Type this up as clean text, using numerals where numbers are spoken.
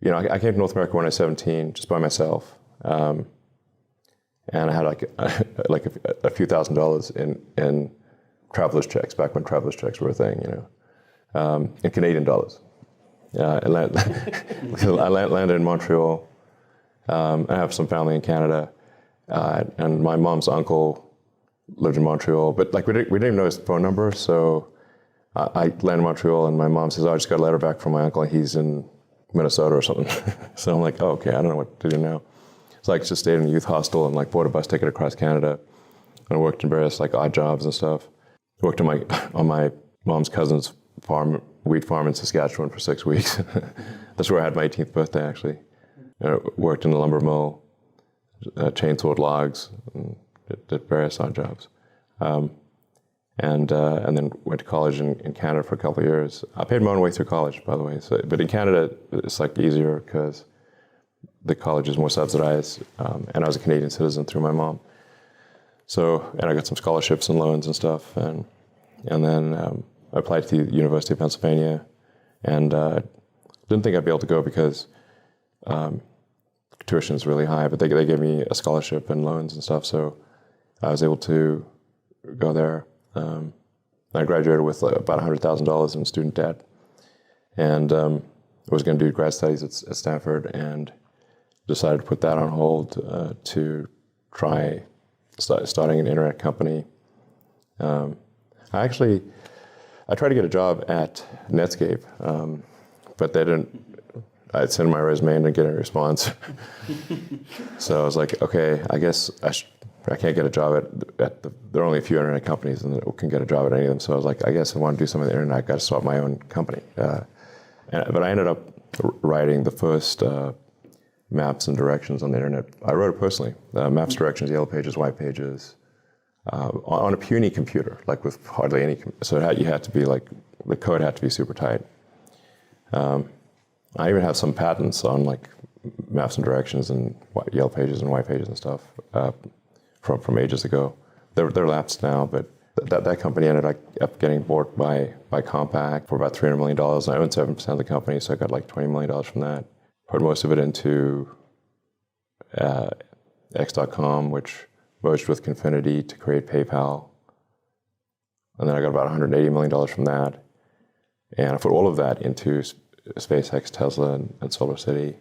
I came to North America when I was 17, just by myself. And I had like a few $1,000s in traveler's checks, back when traveler's checks were a thing, in Canadian dollars. I landed in Montreal. I have some family in Canada, and my mom's uncle lived in Montreal, but we didn't even know his phone number, so I landed in Montreal, and my mom says, I just got a letter back from my uncle, and he's in Minnesota or something. So I'm like, oh, okay, I don't know what to do now. So I just stayed in a youth hostel and bought a bus ticket across Canada, and I worked in various odd jobs and stuff. I worked on my mom's cousin's wheat farm in Saskatchewan for 6 weeks. That's where I had my 18th birthday, actually. I worked in the lumber mill, chainsawed logs, and did various odd jobs. And then went to college in Canada for a couple of years. I paid my own way through college, by the way. But in Canada, it's easier because the college is more subsidized, and I was a Canadian citizen through my mom. And I got some scholarships and loans and stuff, and then I applied to the University of Pennsylvania, and didn't think I'd be able to go because tuition is really high, but they gave me a scholarship and loans and stuff, so I was able to go there. I graduated with about $100,000 in student debt, and I was going to do grad studies at Stanford, and decided to put that on hold to try starting an internet company. I tried to get a job at Netscape, but they didn't. I'd sent my resume and didn't get any response. So I was like, okay, I guess I can't get a job there are only a few internet companies and can get a job at any of them. So I was like, I guess I want to do something on the internet. I've got to start my own company. But I ended up writing the first maps and directions on the internet. I wrote it personally. Maps, directions, yellow pages, white pages, on a puny computer, with hardly any. So you had to be the code had to be super tight. I even have some patents on maps and directions and yellow pages and white pages and stuff from ages ago. They're lapsed now, but that company ended up getting bought by Compaq for about $300 million. And I own 7% of the company, so I got $20 million from that. Put most of it into X.com, which merged with Confinity to create PayPal. And then I got about $180 million from that. And I put all of that into Spacex, Tesla, and SolarCity.